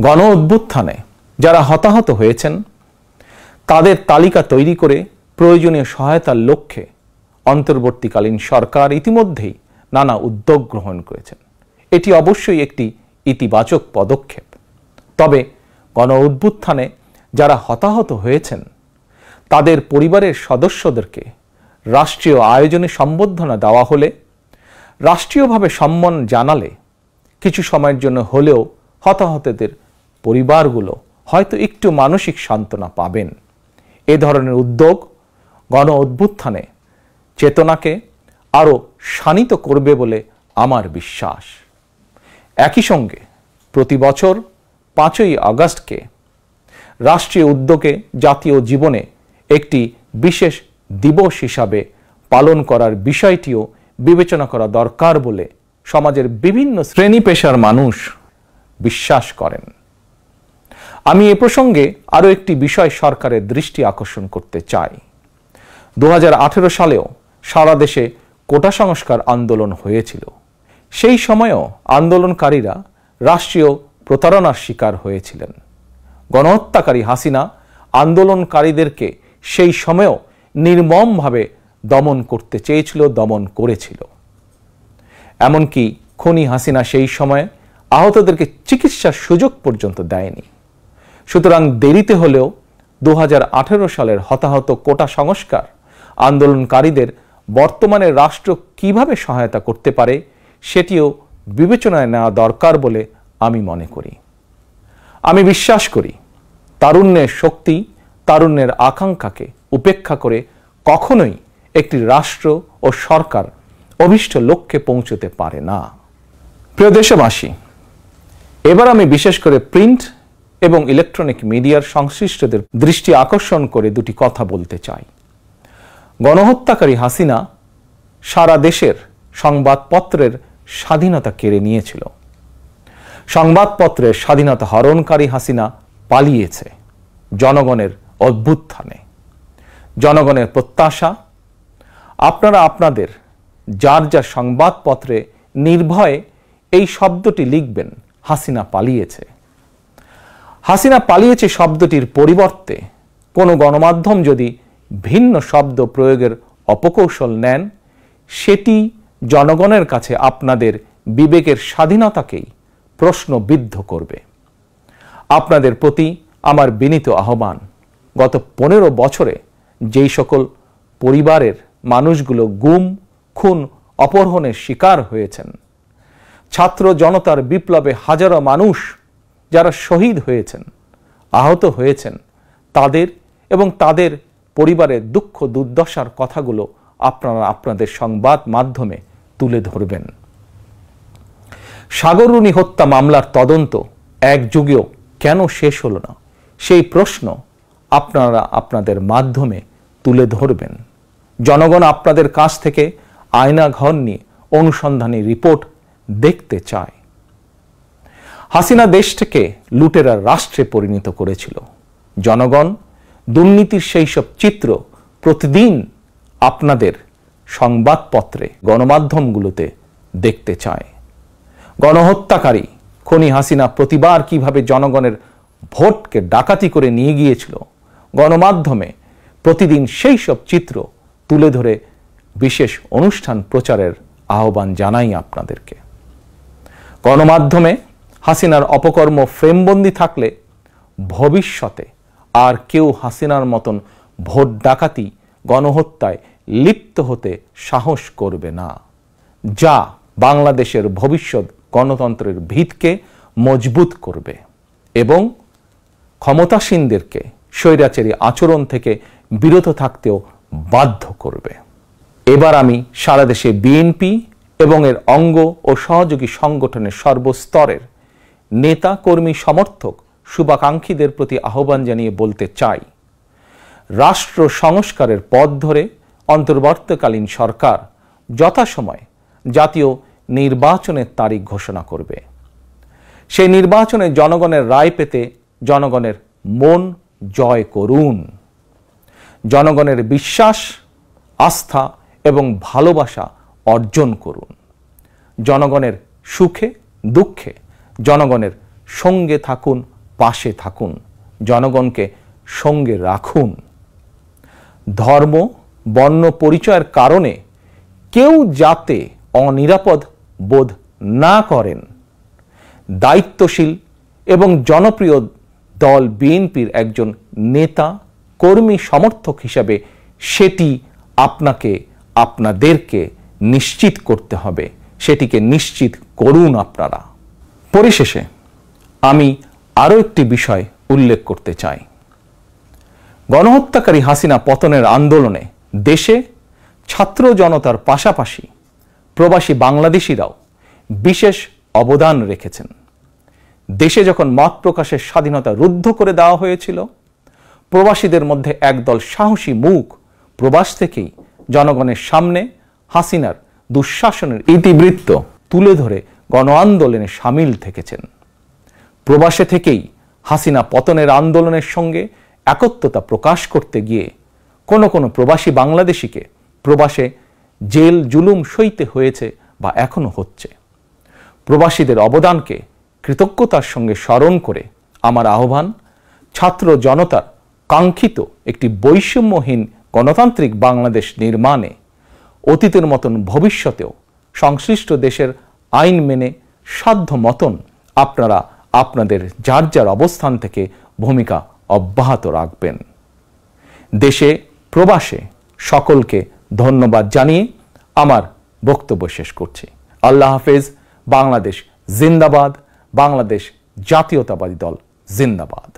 গণ অভ্যুত্থানে যারা হতাহত হয়েছেন তাদের তালিকা তৈরি করে প্রয়োজনীয় সহায়তার লক্ষ্যে অন্তর্বর্তীকালীন সরকার ইতিমধ্যেই নানা উদ্যোগ গ্রহণ করেছেন। এটি অবশ্যই একটি ইতিবাচক পদক্ষেপ। তবে গণ অভ্যুত্থানে যারা হতাহত হয়েছেন তাদের পরিবারের সদস্যদেরকে রাষ্ট্রীয় আয়োজনে সম্বর্ধনা দেওয়া হলে, রাষ্ট্রীয়ভাবে সম্মান জানালে কিছু সময়ের জন্য হলেও হতাহতদের পরিবারগুলো হয়তো একটু মানসিক সান্ত্বনা পাবেন। এ ধরনের উদ্যোগ গণ অভ্যুত্থানে চেতনাকে আরও শানিত করবে বলে আমার বিশ্বাস। একই সঙ্গে প্রতি বছর 5ই আগস্টকে রাষ্ট্রীয় উদ্যোগে জাতীয় জীবনে একটি বিশেষ দিবস হিসাবে পালন করার বিষয়টিও বিবেচনা করা দরকার বলে সমাজের বিভিন্ন শ্রেণী পেশার মানুষ বিশ্বাস করেন। আমি এ প্রসঙ্গে আরও একটি বিষয় সরকারের দৃষ্টি আকর্ষণ করতে চাই। 2018 সালেও সারা দেশে কোটা সংস্কার আন্দোলন হয়েছিল। সেই সময়েও আন্দোলনকারীরা রাষ্ট্রীয় প্রতারণার শিকার হয়েছিলেন। গণহত্যাকারী হাসিনা আন্দোলনকারীদেরকে সেই সময়েও নির্মমভাবে দমন করতে চেয়েছিল, দমন করেছিল। এমনকি খুনি হাসিনা সেই সময়ে আহতদেরকে চিকিৎসার সুযোগ পর্যন্ত দেয়নি। সুতরাং দেরিতে হলেও 2018 সালের হতাহত কোটা সংস্কার আন্দোলনকারীদের বর্তমানে রাষ্ট্র কিভাবে সহায়তা করতে পারে সেটিও বিবেচনায় নেওয়া দরকার বলে আমি মনে করি। আমি বিশ্বাস করি তারুণ্যের শক্তি, তারুণ্যের আকাঙ্ক্ষাকে উপেক্ষা করে কখনোই একটি রাষ্ট্র ও সরকার অভীষ্ট লক্ষ্যে পৌঁছতে পারে না। প্রিয় দেশবাসী, এবার আমি বিশেষ করে প্রিন্ট এবং ইলেকট্রনিক মিডিয়ার সংশ্লিষ্টদের দৃষ্টি আকর্ষণ করে দুটি কথা বলতে চাই। গণহত্যাকারী হাসিনা সারা দেশের সংবাদপত্রের স্বাধীনতা কেড়ে নিয়েছিল। সংবাদপত্রের স্বাধীনতা হরণকারী হাসিনা পালিয়েছে জনগণের অভ্যুত্থানে। জনগণের প্রত্যাশা, আপনারা আপনাদের যার যার সংবাদপত্রে নির্ভয়ে এই শব্দটি লিখবেন, হাসিনা পালিয়েছে। হাসিনা পালিয়েছে শব্দটির পরিবর্তে কোনো গণমাধ্যম যদি ভিন্ন শব্দ প্রয়োগের অপকৌশল নেন, সেটি জনগণের কাছে আপনাদের বিবেকের স্বাধীনতাকেই প্রশ্নবিদ্ধ করবে। আপনাদের প্রতি আমার বিনীত আহ্বান, গত 15 বছরে যেই সকল পরিবারের মানুষগুলো গুম, খুন, অপহরণের শিকার হয়েছেন, ছাত্র জনতার বিপ্লবে হাজারো মানুষ যারা শহীদ হয়েছেন, আহত হয়েছেন, তাদের এবং তাদের পরিবারের দুঃখ দুর্দশার কথাগুলো আপনারা আপনাদের সংবাদ মাধ্যমে তুলে ধরবেন। সাগররুনি হত্যা মামলার তদন্ত এক যুগেও কেন শেষ হলো না, সেই প্রশ্ন আপনারা আপনাদের মাধ্যমে তুলে ধরবেন। জনগণ আপনাদের কাছ থেকে আয়নাঘর নিয়ে অনুসন্ধানী রিপোর্ট দেখতে চায়। হাসিনা দেশটাকে লুটেরার রাষ্ট্রে পরিণত করেছিল। জনগণ দুর্নীতির সেই সব চিত্র প্রতিদিন আপনাদের সংবাদপত্রে, গণমাধ্যমগুলোতে দেখতে চায়। গণহত্যাকারী খুনি হাসিনা প্রতিবার কিভাবে জনগণের ভোটকে ডাকাতি করে নিয়ে গিয়েছিল, গণমাধ্যমে প্রতিদিন সেই সব চিত্র তুলে ধরে বিশেষ অনুষ্ঠান প্রচারের আহ্বান জানাই আপনাদেরকে। গণমাধ্যমে হাসিনার অপকর্ম ফ্রেমবন্দি থাকলে ভবিষ্যতে আর কেউ হাসিনার মতন ভোট ডাকাতি, গণহত্যায় লিপ্ত হতে সাহস করবে না, যা বাংলাদেশের ভবিষ্যৎ গণতন্ত্রের ভিতকে মজবুত করবে এবং ক্ষমতাসীনদেরকে স্বৈরাচারী আচরণ থেকে বিরত থাকতেও বাধ্য করবে। এবার আমি সারা দেশে বিএনপি এবং এর অঙ্গ ও সহযোগী সংগঠনের সর্বস্তরের নেতা, কর্মী, সমর্থক, শুভাকাঙ্ক্ষীদের প্রতি আহ্বান জানিয়ে বলতে চাই, রাষ্ট্র সংস্কারের পথ ধরে অন্তর্বর্তীকালীন সরকার যথাসময়ে জাতীয় নির্বাচনের তারিখ ঘোষণা করবে। সেই নির্বাচনে জনগণের রায় পেতে জনগণের মন জয় করুন। জনগণের বিশ্বাস, আস্থা এবং ভালোবাসা অর্জন করুন। জনগণের সুখে দুঃখে জনগণের সঙ্গে থাকুন, পাশে থাকুন, জনগণকে সঙ্গে রাখুন। ধর্ম, বর্ণ পরিচয়ের কারণে কেউ যাতে অনিরাপদ বোধ না করেন, দায়িত্বশীল এবং জনপ্রিয় দল বিএনপির একজন নেতা, কর্মী, সমর্থক হিসাবে সেটি আপনাদেরকে নিশ্চিত করতে হবে। সেটিকে নিশ্চিত করুন আপনারা। পরিশেষে আমি আরও একটি বিষয় উল্লেখ করতে চাই। গণহত্যাকারী হাসিনা পতনের আন্দোলনে দেশে ছাত্র জনতার পাশাপাশি প্রবাসী বাংলাদেশিরাও বিশেষ অবদান রেখেছেন। দেশে যখন মত প্রকাশের স্বাধীনতা রুদ্ধ করে দেওয়া হয়েছিল, প্রবাসীদের মধ্যে একদল সাহসী মুখ প্রবাস থেকেই জনগণের সামনে হাসিনার দুঃশাসনের ইতিবৃত্ত তুলে ধরে গণ আন্দোলনে সামিল থেকেছেন। প্রবাসে থেকেই হাসিনা পতনের আন্দোলনের সঙ্গে একত্রতা প্রকাশ করতে গিয়ে কোনো প্রবাসী বাংলাদেশিকে প্রবাসে জেল জুলুম সইতে হয়েছে বা এখনো হচ্ছে। প্রবাসীদের অবদানকে কৃতজ্ঞতার সঙ্গে স্মরণ করে আমার আহ্বান, ছাত্র জনতার কাঙ্ক্ষিত একটি বৈষম্যহীন গণতান্ত্রিক বাংলাদেশ নির্মাণে অতীতের মতন ভবিষ্যতেও সংশ্লিষ্ট দেশের আইন মেনে সাধ্য মতন আপনারা আপনাদের যার যার অবস্থান থেকে ভূমিকা অব্যাহত রাখবেন। দেশে প্রবাসে সকলকে ধন্যবাদ জানিয়ে আমার বক্তব্য শেষ করছি। আল্লাহ হাফেজ। বাংলাদেশ জিন্দাবাদ। বাংলাদেশ জাতীয়তাবাদী দল জিন্দাবাদ।